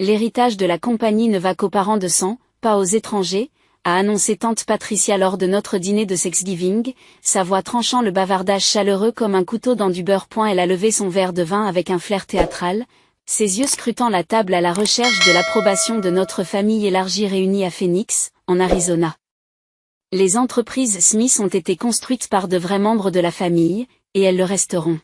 L'héritage de la compagnie ne va qu'aux parents de sang, pas aux étrangers, a annoncé tante Patricia lors de notre dîner de Thanksgiving, sa voix tranchant le bavardage chaleureux comme un couteau dans du beurre. Elle a levé son verre de vin avec un flair théâtral, ses yeux scrutant la table à la recherche de l'approbation de notre famille élargie réunie à Phoenix, en Arizona. Les entreprises Smith ont été construites par de vrais membres de la famille, et elles le resteront.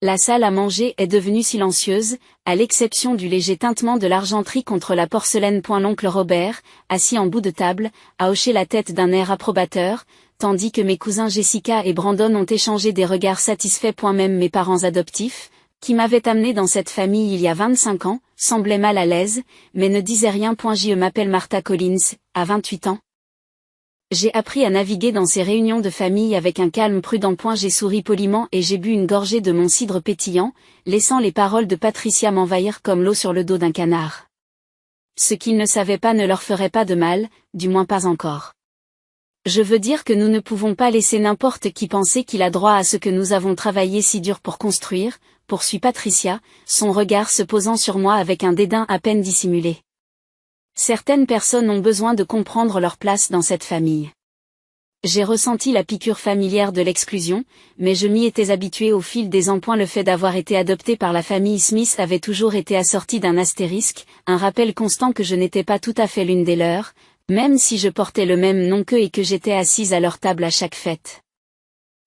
La salle à manger est devenue silencieuse, à l'exception du léger tintement de l'argenterie contre la porcelaine. L'oncle Robert, assis en bout de table, a hoché la tête d'un air approbateur, tandis que mes cousins Jessica et Brandon ont échangé des regards satisfaits. Même mes parents adoptifs, qui m'avaient amené dans cette famille il y a 25 ans, semblaient mal à l'aise, mais ne disaient rien. Je m'appelle Martha Collins, à 28 ans. J'ai appris à naviguer dans ces réunions de famille avec un calme prudent. J'ai souri poliment et j'ai bu une gorgée de mon cidre pétillant, laissant les paroles de Patricia m'envahir comme l'eau sur le dos d'un canard. Ce qu'ils ne savaient pas ne leur ferait pas de mal, du moins pas encore. Je veux dire que nous ne pouvons pas laisser n'importe qui penser qu'il a droit à ce que nous avons travaillé si dur pour construire, poursuit Patricia, son regard se posant sur moi avec un dédain à peine dissimulé. Certaines personnes ont besoin de comprendre leur place dans cette famille. J'ai ressenti la piqûre familière de l'exclusion, mais je m'y étais habitué au fil des ans. Le fait d'avoir été adopté par la famille Smith avait toujours été assorti d'un astérisque, un rappel constant que je n'étais pas tout à fait l'une des leurs, même si je portais le même nom qu'eux et que j'étais assise à leur table à chaque fête.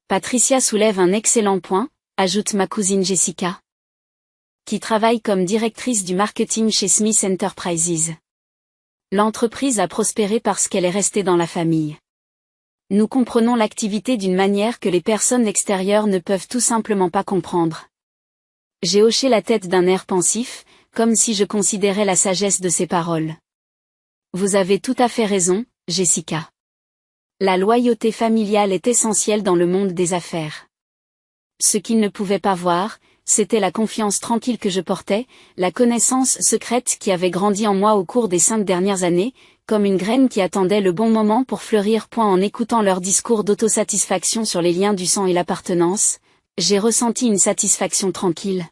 Patricia soulève un excellent point, ajoute ma cousine Jessica, qui travaille comme directrice du marketing chez Smith Enterprises. L'entreprise a prospéré parce qu'elle est restée dans la famille. Nous comprenons l'activité d'une manière que les personnes extérieures ne peuvent tout simplement pas comprendre. J'ai hoché la tête d'un air pensif, comme si je considérais la sagesse de ses paroles. Vous avez tout à fait raison, Jessica. La loyauté familiale est essentielle dans le monde des affaires. Ce qu'ils ne pouvaient pas voir, c'était la confiance tranquille que je portais, la connaissance secrète qui avait grandi en moi au cours des 5 dernières années, comme une graine qui attendait le bon moment pour fleurir. En écoutant leur discours d'autosatisfaction sur les liens du sang et l'appartenance, j'ai ressenti une satisfaction tranquille.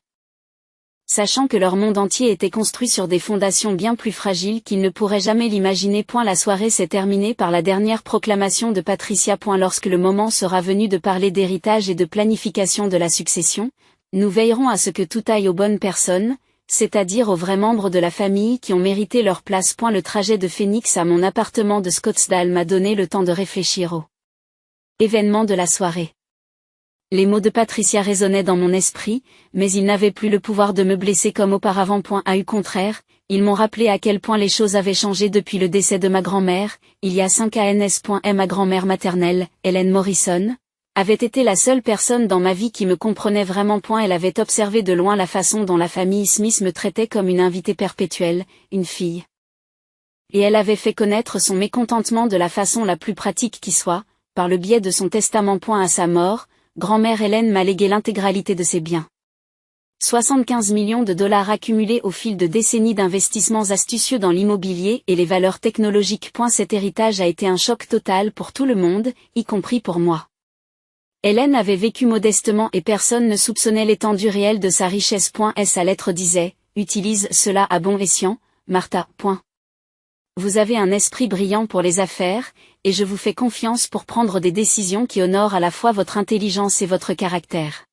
Sachant que leur monde entier était construit sur des fondations bien plus fragiles qu'ils ne pourraient jamais l'imaginer. La soirée s'est terminée par la dernière proclamation de Patricia. Lorsque le moment sera venu de parler d'héritage et de planification de la succession, nous veillerons à ce que tout aille aux bonnes personnes, c'est-à-dire aux vrais membres de la famille qui ont mérité leur place. Le trajet de Phoenix à mon appartement de Scottsdale m'a donné le temps de réfléchir au événement de la soirée. Les mots de Patricia résonnaient dans mon esprit, mais ils n'avaient plus le pouvoir de me blesser comme auparavant. Au contraire, ils m'ont rappelé à quel point les choses avaient changé depuis le décès de ma grand-mère, il y a 5 ans. Ma grand-mère maternelle, Helen Morrison, avait été la seule personne dans ma vie qui me comprenait vraiment. Elle avait observé de loin la façon dont la famille Smith me traitait comme une invitée perpétuelle, une fille. Et elle avait fait connaître son mécontentement de la façon la plus pratique qui soit, par le biais de son testament. À sa mort, grand-mère Hélène m'a légué l'intégralité de ses biens. 75 millions de dollars accumulés au fil de décennies d'investissements astucieux dans l'immobilier et les valeurs technologiques. Cet héritage a été un choc total pour tout le monde, y compris pour moi. Hélène avait vécu modestement et personne ne soupçonnait l'étendue réelle de sa richesse. Sa lettre disait « Utilise cela à bon escient, Martha. Vous avez un esprit brillant pour les affaires, et je vous fais confiance pour prendre des décisions qui honorent à la fois votre intelligence et votre caractère. »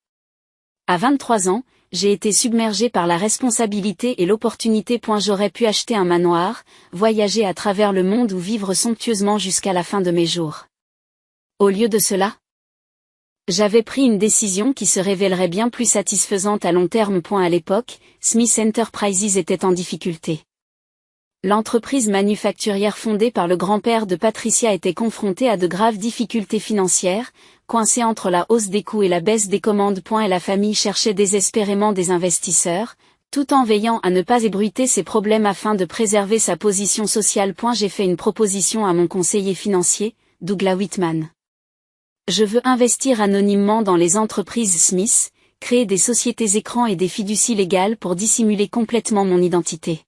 À 23 ans, j'ai été submergée par la responsabilité et l'opportunité. J'aurais pu acheter un manoir, voyager à travers le monde ou vivre somptueusement jusqu'à la fin de mes jours. Au lieu de cela, j'avais pris une décision qui se révélerait bien plus satisfaisante à long terme. À l'époque, Smith Enterprises était en difficulté. L'entreprise manufacturière fondée par le grand-père de Patricia était confrontée à de graves difficultés financières, coincée entre la hausse des coûts et la baisse des commandes. Et la famille cherchait désespérément des investisseurs, tout en veillant à ne pas ébruiter ses problèmes afin de préserver sa position sociale. J'ai fait une proposition à mon conseiller financier, Douglas Whitman. Je veux investir anonymement dans les entreprises Smith, créer des sociétés écrans et des fiducies légales pour dissimuler complètement mon identité.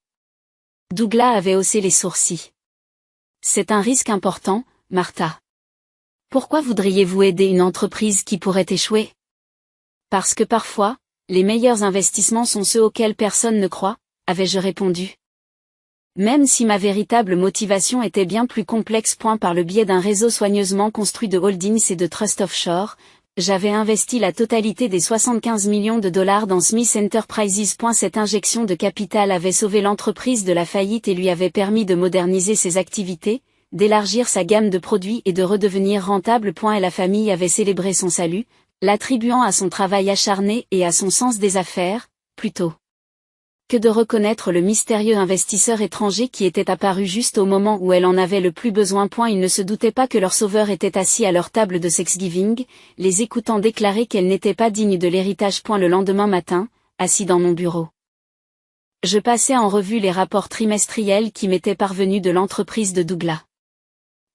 Douglas avait haussé les sourcils. C'est un risque important, Martha. Pourquoi voudriez-vous aider une entreprise qui pourrait échouer? Parce que parfois, les meilleurs investissements sont ceux auxquels personne ne croit, avais-je répondu. Même si ma véritable motivation était bien plus complexe. Par le biais d'un réseau soigneusement construit de holdings et de trusts offshore, j'avais investi la totalité des 75 millions de dollars dans Smith Enterprises. Cette injection de capital avait sauvé l'entreprise de la faillite et lui avait permis de moderniser ses activités, d'élargir sa gamme de produits et de redevenir rentable. Et la famille avait célébré son salut, l'attribuant à son travail acharné et à son sens des affaires, plutôt que de reconnaître le mystérieux investisseur étranger qui était apparu juste au moment où elle en avait le plus besoin. Ils ne se doutaient pas que leur sauveur était assis à leur table de Thanksgiving, les écoutant déclarer qu'elle n'était pas digne de l'héritage. Le lendemain matin, assis dans mon bureau, je passais en revue les rapports trimestriels qui m'étaient parvenus de l'entreprise de Douglas.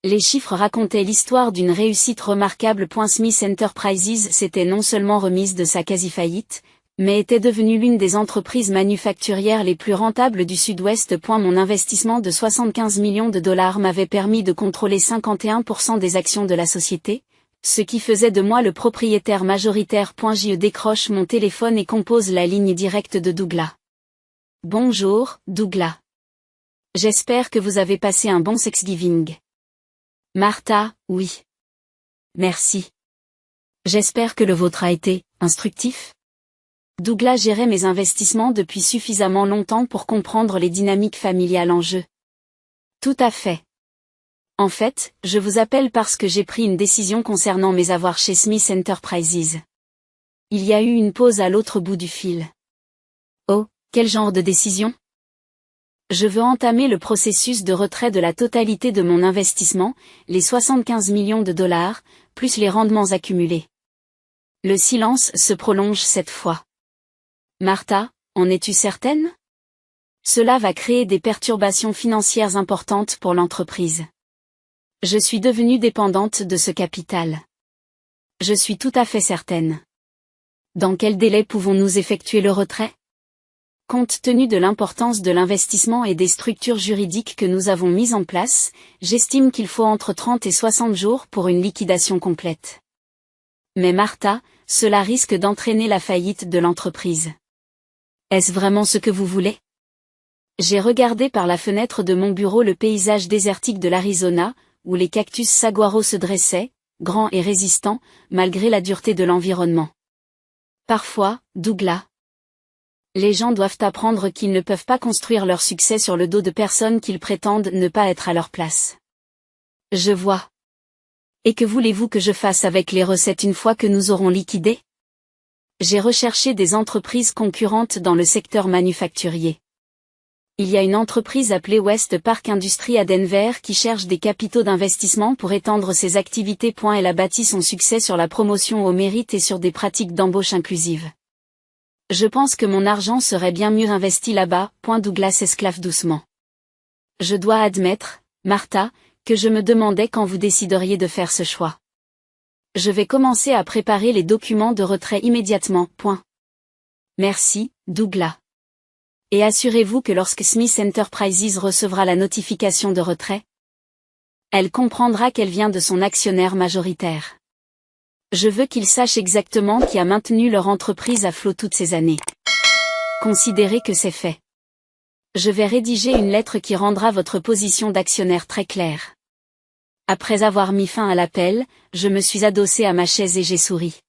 Les chiffres racontaient l'histoire d'une réussite remarquable. Smith Enterprises s'était non seulement remise de sa quasi-faillite, mais était devenue l'une des entreprises manufacturières les plus rentables du Sud-Ouest. Mon investissement de 75 millions de dollars m'avait permis de contrôler 51% des actions de la société, ce qui faisait de moi le propriétaire majoritaire. Je décroche mon téléphone et compose la ligne directe de Douglas. Bonjour, Douglas. J'espère que vous avez passé un bon Thanksgiving. Martha, oui. Merci. J'espère que le vôtre a été instructif. Douglas gérait mes investissements depuis suffisamment longtemps pour comprendre les dynamiques familiales en jeu. Tout à fait. En fait, je vous appelle parce que j'ai pris une décision concernant mes avoirs chez Smith Enterprises. Il y a eu une pause à l'autre bout du fil. Oh, quel genre de décision ? Je veux entamer le processus de retrait de la totalité de mon investissement, les 75 millions de dollars, plus les rendements accumulés. Le silence se prolonge cette fois. Martha, en es-tu certaine ? Cela va créer des perturbations financières importantes pour l'entreprise. Je suis devenue dépendante de ce capital. Je suis tout à fait certaine. Dans quel délai pouvons-nous effectuer le retrait ? Compte tenu de l'importance de l'investissement et des structures juridiques que nous avons mises en place, j'estime qu'il faut entre 30 et 60 jours pour une liquidation complète. Mais Martha, cela risque d'entraîner la faillite de l'entreprise. Est-ce vraiment ce que vous voulez ? J'ai regardé par la fenêtre de mon bureau le paysage désertique de l'Arizona, où les cactus saguaro se dressaient, grands et résistants, malgré la dureté de l'environnement. Parfois, Douglas, les gens doivent apprendre qu'ils ne peuvent pas construire leur succès sur le dos de personnes qu'ils prétendent ne pas être à leur place. Je vois. Et que voulez-vous que je fasse avec les recettes une fois que nous aurons liquidé ? J'ai recherché des entreprises concurrentes dans le secteur manufacturier. Il y a une entreprise appelée West Park Industries à Denver qui cherche des capitaux d'investissement pour étendre ses activités. Elle a bâti son succès sur la promotion au mérite et sur des pratiques d'embauche inclusive. Je pense que mon argent serait bien mieux investi là-bas. Douglas esclave doucement. Je dois admettre, Martha, que je me demandais quand vous décideriez de faire ce choix. Je vais commencer à préparer les documents de retrait immédiatement. Merci, Douglas. Et assurez-vous que lorsque Smith Enterprises recevra la notification de retrait, elle comprendra qu'elle vient de son actionnaire majoritaire. Je veux qu'ils sachent exactement qui a maintenu leur entreprise à flot toutes ces années. Considérez que c'est fait. Je vais rédiger une lettre qui rendra votre position d'actionnaire très claire. Après avoir mis fin à l'appel, je me suis adossée à ma chaise et j'ai souri.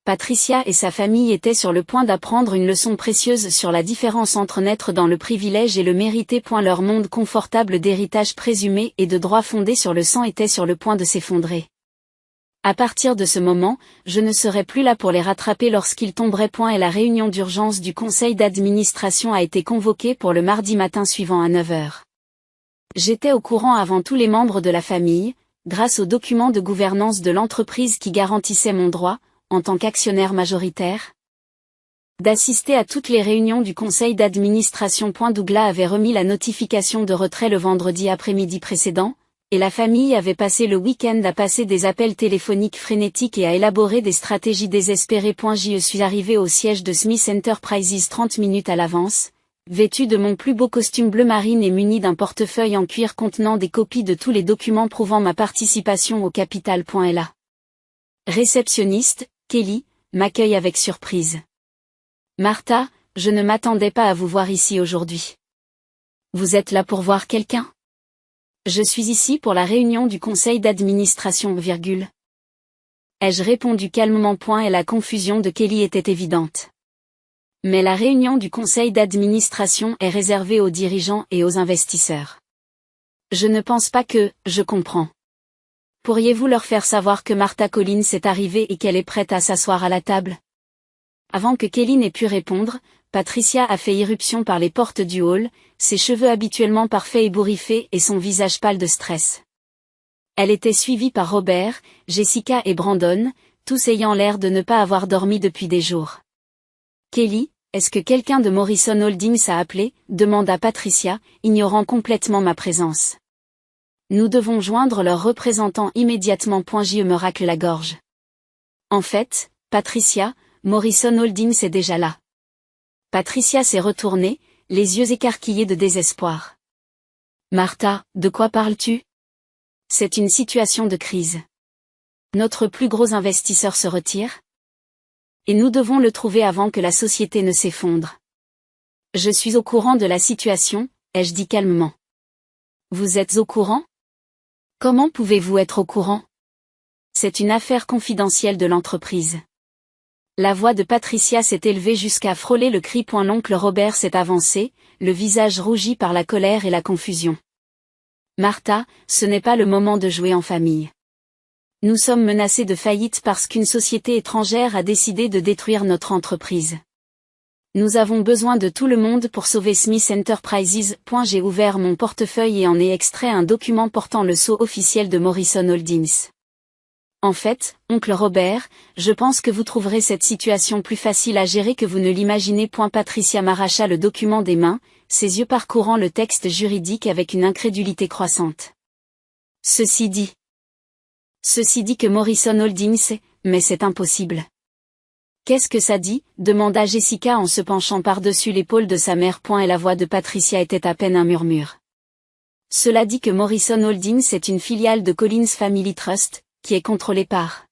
Patricia et sa famille étaient sur le point d'apprendre une leçon précieuse sur la différence entre naître dans le privilège et le mériter. Leur monde confortable d'héritage présumé et de droit fondé sur le sang était sur le point de s'effondrer. À partir de ce moment, je ne serai plus là pour les rattraper lorsqu'ils tomberaient. Et la réunion d'urgence du conseil d'administration a été convoquée pour le mardi matin suivant à 9 h. J'étais au courant avant tous les membres de la famille, grâce aux documents de gouvernance de l'entreprise qui garantissaient mon droit, en tant qu'actionnaire majoritaire, d'assister à toutes les réunions du conseil d'administration. Douglas avait remis la notification de retrait le vendredi après-midi précédent, et la famille avait passé le week-end à passer des appels téléphoniques frénétiques et à élaborer des stratégies désespérées. Je suis arrivé au siège de Smith Enterprises 30 minutes à l'avance, vêtu de mon plus beau costume bleu marine et muni d'un portefeuille en cuir contenant des copies de tous les documents prouvant ma participation au capital. La réceptionniste, Kelly, m'accueille avec surprise. Martha, je ne m'attendais pas à vous voir ici aujourd'hui. Vous êtes là pour voir quelqu'un? Je suis ici pour la réunion du conseil d'administration, ai-je répondu calmement. Et la confusion de Kelly était évidente. Mais la réunion du conseil d'administration est réservée aux dirigeants et aux investisseurs. Je ne pense pas que, je comprends. Pourriez-vous leur faire savoir que Martha Collins est arrivée et qu'elle est prête à s'asseoir à la table? Avant que Kelly n'ait pu répondre, Patricia a fait irruption par les portes du hall, ses cheveux habituellement parfaits ébouriffés et son visage pâle de stress. Elle était suivie par Robert, Jessica et Brandon, tous ayant l'air de ne pas avoir dormi depuis des jours. Kelly, est-ce que quelqu'un de Morrison Holdings a appelé? Demanda Patricia, ignorant complètement ma présence. Nous devons joindre leur représentant immédiatement. Je me racle la gorge. En fait, Patricia, Morrison Holdings est déjà là. Patricia s'est retournée, les yeux écarquillés de désespoir. Martha, de quoi parles-tu? C'est une situation de crise. Notre plus gros investisseur se retire? Et nous devons le trouver avant que la société ne s'effondre. Je suis au courant de la situation, ai-je dit calmement. Vous êtes au courant? Comment pouvez-vous être au courant? C'est une affaire confidentielle de l'entreprise. La voix de Patricia s'est élevée jusqu'à frôler le cri. L'oncle Robert s'est avancé, le visage rougi par la colère et la confusion. Martha, ce n'est pas le moment de jouer en famille. Nous sommes menacés de faillite parce qu'une société étrangère a décidé de détruire notre entreprise. Nous avons besoin de tout le monde pour sauver Smith Enterprises. J'ai ouvert mon portefeuille et en ai extrait un document portant le sceau officiel de Morrison Holdings. En fait, oncle Robert, je pense que vous trouverez cette situation plus facile à gérer que vous ne l'imaginez. Patricia m'arracha le document des mains, ses yeux parcourant le texte juridique avec une incrédulité croissante. Ceci dit que Morrison Holdings, mais c'est impossible. Qu'est-ce que ça dit? Demanda Jessica en se penchant par-dessus l'épaule de sa mère. Et la voix de Patricia était à peine un murmure. Cela dit que Morrison Holdings est une filiale de Collins Family Trust, qui est contrôlée par.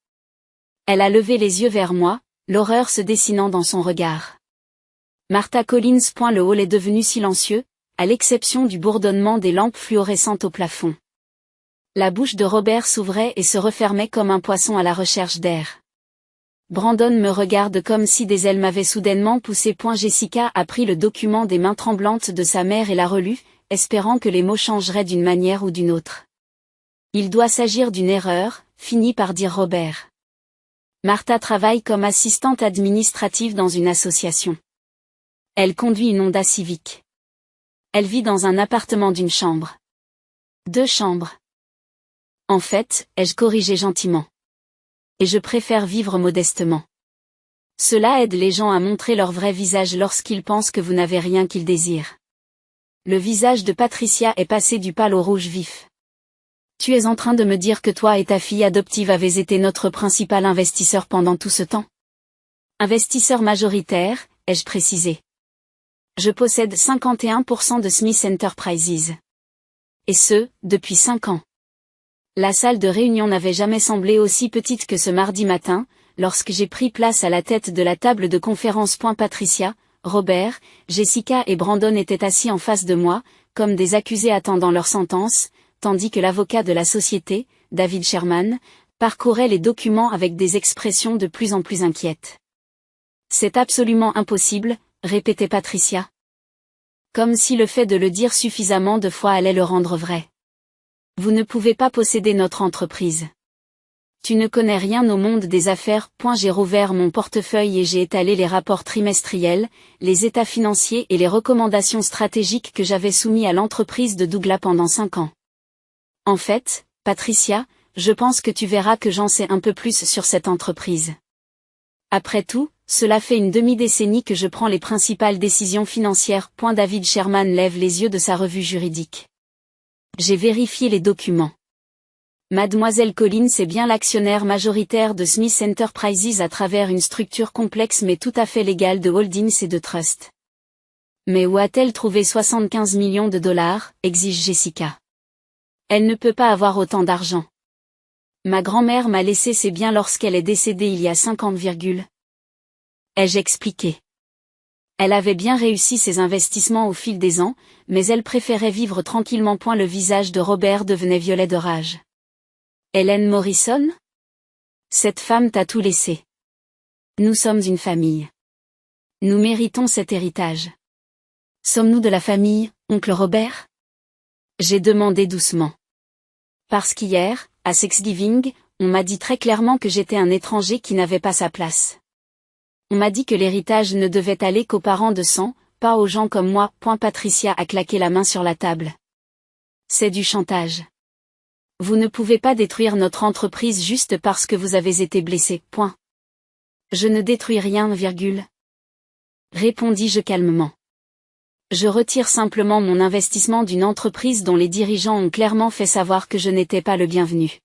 Elle a levé les yeux vers moi, l'horreur se dessinant dans son regard. Martha Collins. Le hall est devenu silencieux, à l'exception du bourdonnement des lampes fluorescentes au plafond. La bouche de Robert s'ouvrait et se refermait comme un poisson à la recherche d'air. Brandon me regarde comme si des ailes m'avaient soudainement poussé. Jessica a pris le document des mains tremblantes de sa mère et l'a relu, espérant que les mots changeraient d'une manière ou d'une autre. Il doit s'agir d'une erreur, finit par dire Robert. Martha travaille comme assistante administrative dans une association. Elle conduit une Honda Civic. Elle vit dans un appartement d'une chambre. 2 chambres. En fait, ai-je corrigé gentiment. Et je préfère vivre modestement. Cela aide les gens à montrer leur vrai visage lorsqu'ils pensent que vous n'avez rien qu'ils désirent. Le visage de Patricia est passé du pâle au rouge vif. Tu es en train de me dire que toi et ta fille adoptive avez été notre principal investisseur pendant tout ce temps? Investisseur majoritaire, ai-je précisé. Je possède 51% de Smith Enterprises. Et ce, depuis 5 ans. La salle de réunion n'avait jamais semblé aussi petite que ce mardi matin, lorsque j'ai pris place à la tête de la table de conférence. Patricia, Robert, Jessica et Brandon étaient assis en face de moi, comme des accusés attendant leur sentence, tandis que l'avocat de la société, David Sherman, parcourait les documents avec des expressions de plus en plus inquiètes. C'est absolument impossible, répétait Patricia. Comme si le fait de le dire suffisamment de fois allait le rendre vrai. Vous ne pouvez pas posséder notre entreprise. Tu ne connais rien au monde des affaires. J'ai rouvert mon portefeuille et j'ai étalé les rapports trimestriels, les états financiers et les recommandations stratégiques que j'avais soumis à l'entreprise de Douglas pendant 5 ans. En fait, Patricia, je pense que tu verras que j'en sais un peu plus sur cette entreprise. Après tout, cela fait une demi-décennie que je prends les principales décisions financières. David Sherman lève les yeux de sa revue juridique. J'ai vérifié les documents. Mademoiselle Collins est bien l'actionnaire majoritaire de Smith Enterprises à travers une structure complexe mais tout à fait légale de holdings et de trust. Mais où a-t-elle trouvé 75 millions de dollars, exige Jessica. Elle ne peut pas avoir autant d'argent. Ma grand-mère m'a laissé ses biens lorsqu'elle est décédée il y a 5 ans, ai-je expliqué. Elle avait bien réussi ses investissements au fil des ans, mais elle préférait vivre tranquillement. Le visage de Robert devenait violet de rage. Hélène Morrison? Cette femme t'a tout laissé. Nous sommes une famille. Nous méritons cet héritage. Sommes-nous de la famille, oncle Robert? J'ai demandé doucement. Parce qu'hier, à Thanksgiving, on m'a dit très clairement que j'étais un étranger qui n'avait pas sa place. On m'a dit que l'héritage ne devait aller qu'aux parents de sang, pas aux gens comme moi. Patricia a claqué la main sur la table. C'est du chantage. Vous ne pouvez pas détruire notre entreprise juste parce que vous avez été blessé. Je ne détruis rien, répondis-je calmement. Je retire simplement mon investissement d'une entreprise dont les dirigeants ont clairement fait savoir que je n'étais pas le bienvenu.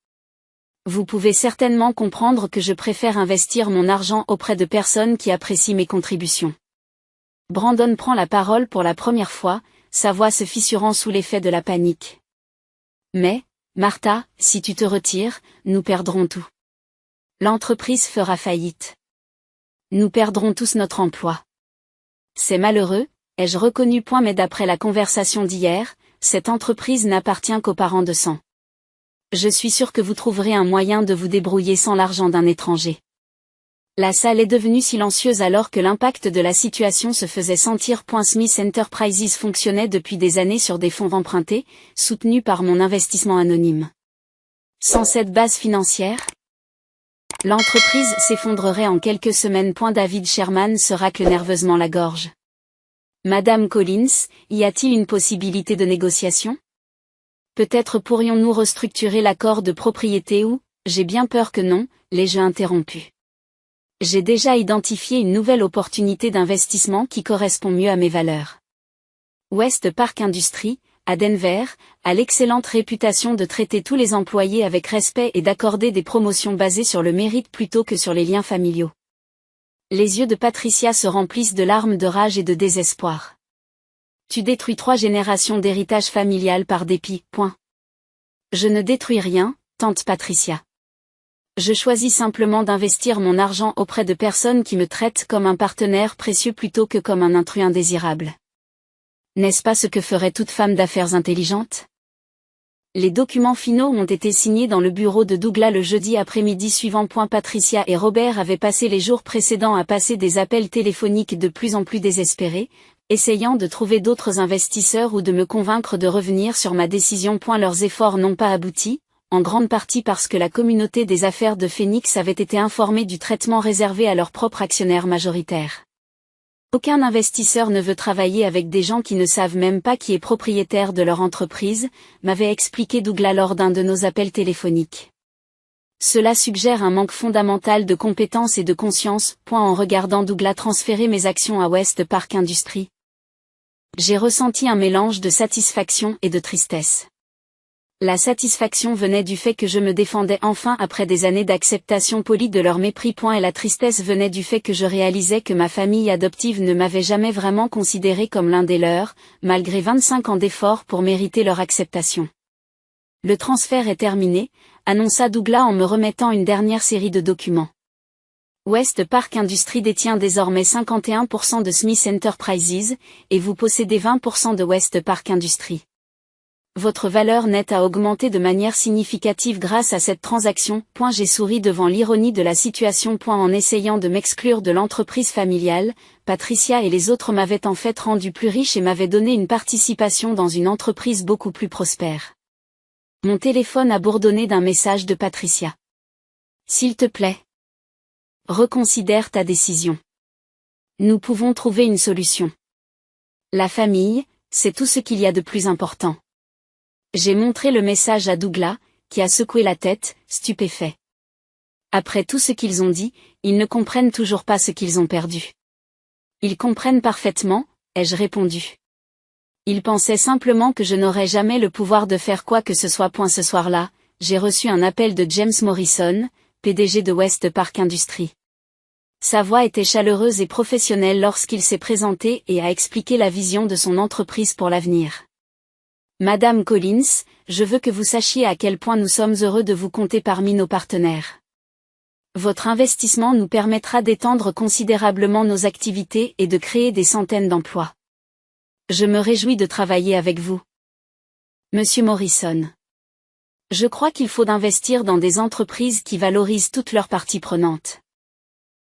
Vous pouvez certainement comprendre que je préfère investir mon argent auprès de personnes qui apprécient mes contributions. Brandon prend la parole pour la première fois, sa voix se fissurant sous l'effet de la panique. Mais, Martha, si tu te retires, nous perdrons tout. L'entreprise fera faillite. Nous perdrons tous notre emploi. C'est malheureux, ai-je reconnu. Mais d'après la conversation d'hier, cette entreprise n'appartient qu'aux parents de sang. Je suis sûr que vous trouverez un moyen de vous débrouiller sans l'argent d'un étranger. La salle est devenue silencieuse alors que l'impact de la situation se faisait sentir. Smith Enterprises fonctionnait depuis des années sur des fonds empruntés, soutenus par mon investissement anonyme. Sans cette base financière, l'entreprise s'effondrerait en quelques semaines. David Sherman se racle nerveusement la gorge. Madame Collins, y a-t-il une possibilité de négociation? Peut-être pourrions-nous restructurer l'accord de propriété ou, j'ai bien peur que non, l'ai-je interrompu. J'ai déjà identifié une nouvelle opportunité d'investissement qui correspond mieux à mes valeurs. West Park Industries, à Denver, a l'excellente réputation de traiter tous les employés avec respect et d'accorder des promotions basées sur le mérite plutôt que sur les liens familiaux. Les yeux de Patricia se remplissent de larmes de rage et de désespoir. Tu détruis 3 générations d'héritage familial par dépit. Je ne détruis rien, tante Patricia. Je choisis simplement d'investir mon argent auprès de personnes qui me traitent comme un partenaire précieux plutôt que comme un intrus indésirable. N'est-ce pas ce que ferait toute femme d'affaires intelligente? Les documents finaux ont été signés dans le bureau de Douglas le jeudi après-midi suivant. Patricia et Robert avaient passé les jours précédents à passer des appels téléphoniques de plus en plus désespérés, essayant de trouver d'autres investisseurs ou de me convaincre de revenir sur ma décision. Leurs efforts n'ont pas abouti, en grande partie parce que la communauté des affaires de Phoenix avait été informée du traitement réservé à leurs propres actionnaires majoritaires. Aucun investisseur ne veut travailler avec des gens qui ne savent même pas qui est propriétaire de leur entreprise, m'avait expliqué Douglas lors d'un de nos appels téléphoniques. Cela suggère un manque fondamental de compétences et de conscience. En regardant Douglas transférer mes actions à West Park Industries, j'ai ressenti un mélange de satisfaction et de tristesse. La satisfaction venait du fait que je me défendais enfin après des années d'acceptation polie de leur mépris. Et la tristesse venait du fait que je réalisais que ma famille adoptive ne m'avait jamais vraiment considéré comme l'un des leurs, malgré 25 ans d'efforts pour mériter leur acceptation. Le transfert est terminé, annonça Douglas en me remettant une dernière série de documents. West Park Industries détient désormais 51% de Smith Enterprises, et vous possédez 20% de West Park Industries. Votre valeur nette a augmenté de manière significative grâce à cette transaction. J'ai souri devant l'ironie de la situation. En essayant de m'exclure de l'entreprise familiale, Patricia et les autres m'avaient en fait rendu plus riche et m'avaient donné une participation dans une entreprise beaucoup plus prospère. Mon téléphone a bourdonné d'un message de Patricia. S'il te plaît, reconsidère ta décision. Nous pouvons trouver une solution. La famille, c'est tout ce qu'il y a de plus important. J'ai montré le message à Douglas, qui a secoué la tête, stupéfait. Après tout ce qu'ils ont dit, ils ne comprennent toujours pas ce qu'ils ont perdu. Ils comprennent parfaitement, ai-je répondu. Ils pensaient simplement que je n'aurais jamais le pouvoir de faire quoi que ce soit. Ce soir-là, j'ai reçu un appel de James Morrison, PDG de West Park Industries. Sa voix était chaleureuse et professionnelle lorsqu'il s'est présenté et a expliqué la vision de son entreprise pour l'avenir. Madame Collins, je veux que vous sachiez à quel point nous sommes heureux de vous compter parmi nos partenaires. Votre investissement nous permettra d'étendre considérablement nos activités et de créer des centaines d'emplois. Je me réjouis de travailler avec vous. Monsieur Morrison. Je crois qu'il faut investir dans des entreprises qui valorisent toutes leurs parties prenantes.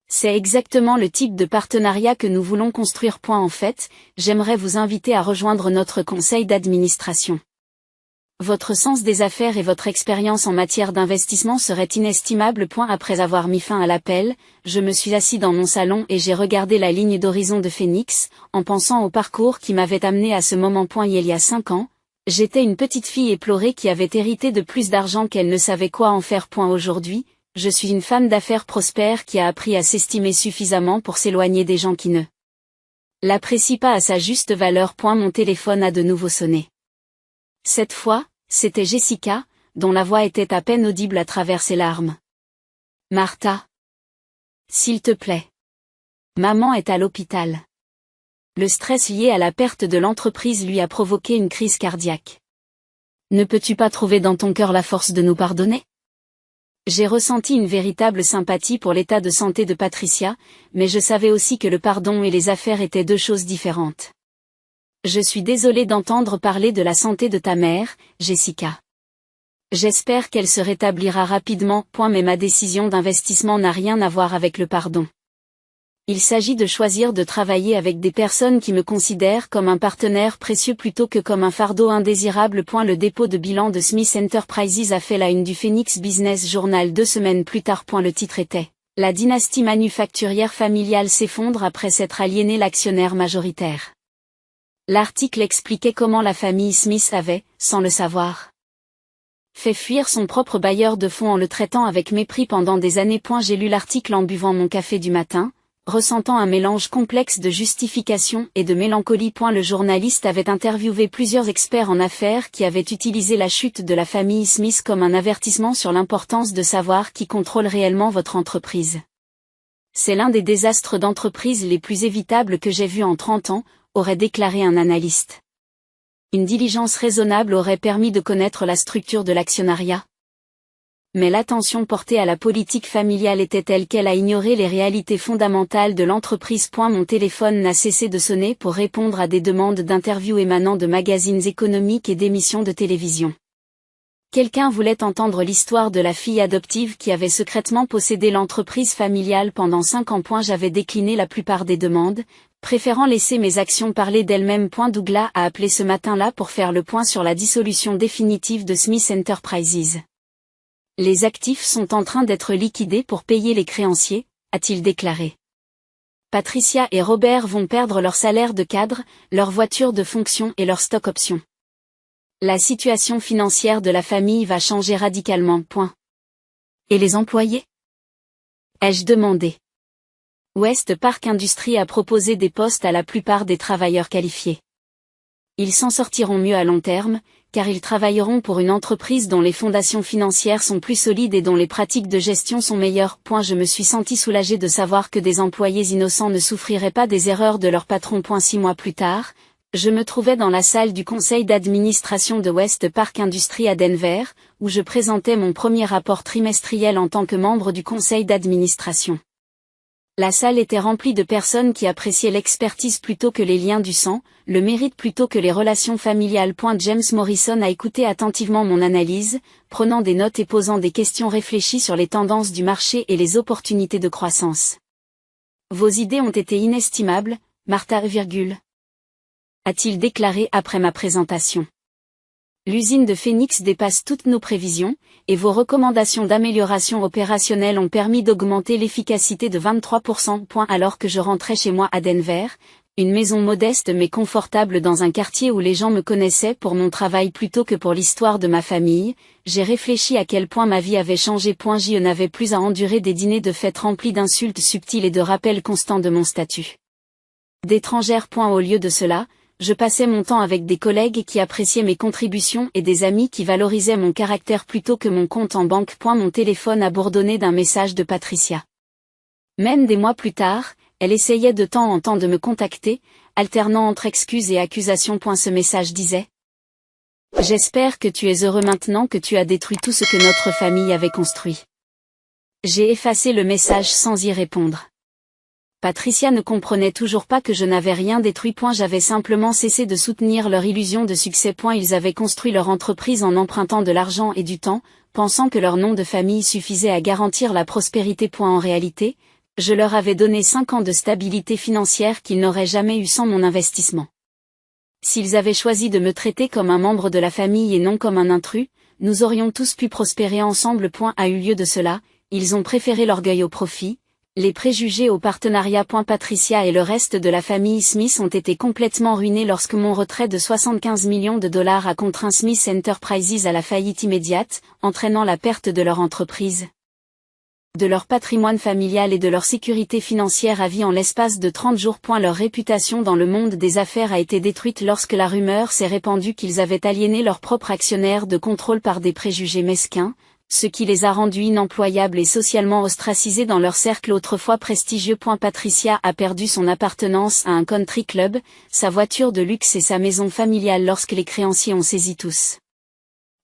C'est exactement le type de partenariat que nous voulons construire. En fait, j'aimerais vous inviter à rejoindre notre conseil d'administration. Votre sens des affaires et votre expérience en matière d'investissement seraient inestimables. Après avoir mis fin à l'appel, je me suis assis dans mon salon et j'ai regardé la ligne d'horizon de Phoenix, en pensant au parcours qui m'avait amené à ce moment. Il y a 5 ans, j'étais une petite fille éplorée qui avait hérité de plus d'argent qu'elle ne savait quoi en faire. Aujourd'hui, je suis une femme d'affaires prospère qui a appris à s'estimer suffisamment pour s'éloigner des gens qui ne l'apprécient pas à sa juste valeur. Mon téléphone a de nouveau sonné. Cette fois, c'était Jessica, dont la voix était à peine audible à travers ses larmes. Martha. S'il te plaît. Maman est à l'hôpital. Le stress lié à la perte de l'entreprise lui a provoqué une crise cardiaque. Ne peux-tu pas trouver dans ton cœur la force de nous pardonner? J'ai ressenti une véritable sympathie pour l'état de santé de Patricia, mais je savais aussi que le pardon et les affaires étaient 2 choses différentes. Je suis désolée d'entendre parler de la santé de ta mère, Jessica. J'espère qu'elle se rétablira rapidement. Mais ma décision d'investissement n'a rien à voir avec le pardon. Il s'agit de choisir de travailler avec des personnes qui me considèrent comme un partenaire précieux plutôt que comme un fardeau indésirable. Le dépôt de bilan de Smith Enterprises a fait la une du Phoenix Business Journal 2 semaines plus tard. Le titre était « La dynastie manufacturière familiale s'effondre après s'être aliéné l'actionnaire majoritaire ». L'article expliquait comment la famille Smith avait, sans le savoir, fait fuir son propre bailleur de fonds en le traitant avec mépris pendant des années. J'ai lu l'article en buvant mon café du matin, ressentant un mélange complexe de justification et de mélancolie. Le journaliste avait interviewé plusieurs experts en affaires qui avaient utilisé la chute de la famille Smith comme un avertissement sur l'importance de savoir qui contrôle réellement votre entreprise. C'est l'un des désastres d'entreprise les plus évitables que j'ai vus en 30 ans, aurait déclaré un analyste. Une diligence raisonnable aurait permis de connaître la structure de l'actionnariat. Mais l'attention portée à la politique familiale était telle qu'elle a ignoré les réalités fondamentales de l'entreprise. Mon téléphone n'a cessé de sonner pour répondre à des demandes d'interviews émanant de magazines économiques et d'émissions de télévision. Quelqu'un voulait entendre l'histoire de la fille adoptive qui avait secrètement possédé l'entreprise familiale pendant 5 ans. J'avais décliné la plupart des demandes, préférant laisser mes actions parler d'elles-mêmes. Douglas a appelé ce matin-là pour faire le point sur la dissolution définitive de Smith Enterprises. Les actifs sont en train d'être liquidés pour payer les créanciers, a-t-il déclaré. Patricia et Robert vont perdre leur salaire de cadre, leur voiture de fonction et leur stock option. La situation financière de la famille va changer radicalement. Et les employés? Ai-je demandé. West Park Industries a proposé des postes à la plupart des travailleurs qualifiés. Ils s'en sortiront mieux à long terme, car ils travailleront pour une entreprise dont les fondations financières sont plus solides et dont les pratiques de gestion sont meilleures. Je me suis senti soulagé de savoir que des employés innocents ne souffriraient pas des erreurs de leur patron. 6 mois plus tard, je me trouvais dans la salle du conseil d'administration de West Park Industries à Denver, où je présentais mon premier rapport trimestriel en tant que membre du conseil d'administration. La salle était remplie de personnes qui appréciaient l'expertise plutôt que les liens du sang, le mérite plutôt que les relations familiales. James Morrison a écouté attentivement mon analyse, prenant des notes et posant des questions réfléchies sur les tendances du marché et les opportunités de croissance. Vos idées ont été inestimables, Martha, a-t-il déclaré après ma présentation. L'usine de Phoenix dépasse toutes nos prévisions, et vos recommandations d'amélioration opérationnelle ont permis d'augmenter l'efficacité de 23%. Alors que je rentrais chez moi à Denver, une maison modeste mais confortable dans un quartier où les gens me connaissaient pour mon travail plutôt que pour l'histoire de ma famille, j'ai réfléchi à quel point ma vie avait changé. Je n'avais plus à endurer des dîners de fêtes remplis d'insultes subtiles et de rappels constants de mon statut d'étrangère. Au lieu de cela, je passais mon temps avec des collègues qui appréciaient mes contributions et des amis qui valorisaient mon caractère plutôt que mon compte en banque. Mon téléphone a bourdonné d'un message de Patricia. Même des mois plus tard, elle essayait de temps en temps de me contacter, alternant entre excuses et accusations. Ce message disait: J'espère que tu es heureux maintenant que tu as détruit tout ce que notre famille avait construit. J'ai effacé le message sans y répondre. Patricia ne comprenait toujours pas que je n'avais rien détruit. J'avais simplement cessé de soutenir leur illusion de succès. Ils avaient construit leur entreprise en empruntant de l'argent et du temps, pensant que leur nom de famille suffisait à garantir la prospérité. En réalité, je leur avais donné 5 ans de stabilité financière qu'ils n'auraient jamais eu sans mon investissement. S'ils avaient choisi de me traiter comme un membre de la famille et non comme un intrus, nous aurions tous pu prospérer ensemble. A eu lieu de cela, ils ont préféré l'orgueil au profit, les préjugés au partenariat. Patricia et le reste de la famille Smith ont été complètement ruinés lorsque mon retrait de 75 millions de dollars a contraint Smith Enterprises à la faillite immédiate, entraînant la perte de leur entreprise, de leur patrimoine familial et de leur sécurité financière à vie en l'espace de 30 jours. Leur réputation dans le monde des affaires a été détruite lorsque la rumeur s'est répandue qu'ils avaient aliéné leur propre actionnaire de contrôle par des préjugés mesquins, ce qui les a rendus inemployables et socialement ostracisés dans leur cercle autrefois prestigieux. Patricia a perdu son appartenance à un country club, sa voiture de luxe et sa maison familiale lorsque les créanciers ont saisi tous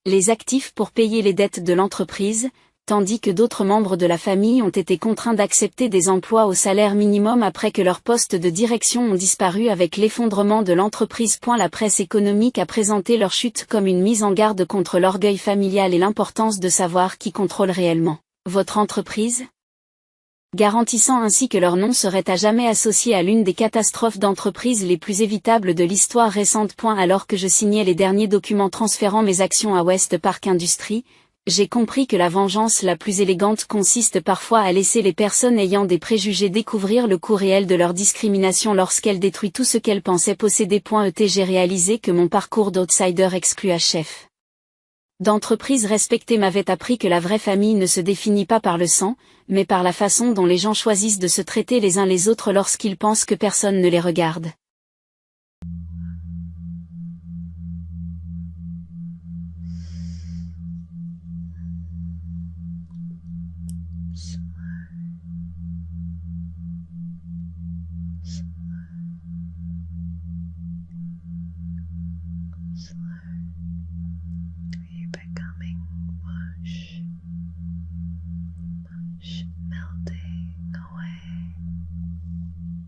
les actifs pour payer les dettes de l'entreprise, tandis que d'autres membres de la famille ont été contraints d'accepter des emplois au salaire minimum après que leurs postes de direction ont disparu avec l'effondrement de l'entreprise. La presse économique a présenté leur chute comme une mise en garde contre l'orgueil familial et l'importance de savoir qui contrôle réellement votre entreprise, garantissant ainsi que leur nom serait à jamais associé à l'une des catastrophes d'entreprise les plus évitables de l'histoire récente. Alors que je signais les derniers documents transférant mes actions à West Park Industries, j'ai compris que la vengeance la plus élégante consiste parfois à laisser les personnes ayant des préjugés découvrir le coût réel de leur discrimination lorsqu'elle détruit tout ce qu'elles pensaient posséder. J'ai réalisé que mon parcours d'outsider exclu à chef d'entreprise respectée m'avait appris que la vraie famille ne se définit pas par le sang, mais par la façon dont les gens choisissent de se traiter les uns les autres lorsqu'ils pensent que personne ne les regarde. You're becoming mush, melting away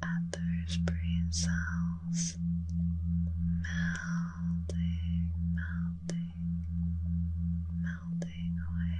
at those brain cells, melting, melting away, melting away.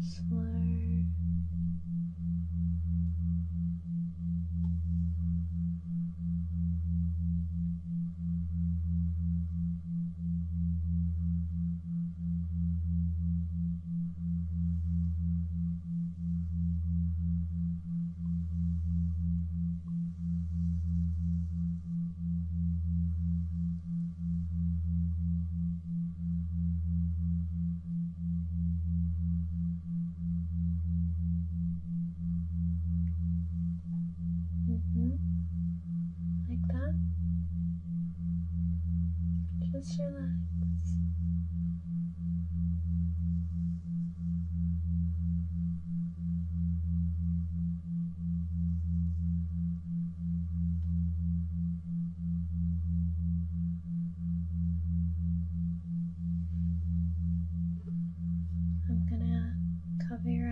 Slow. Like that. Just relax.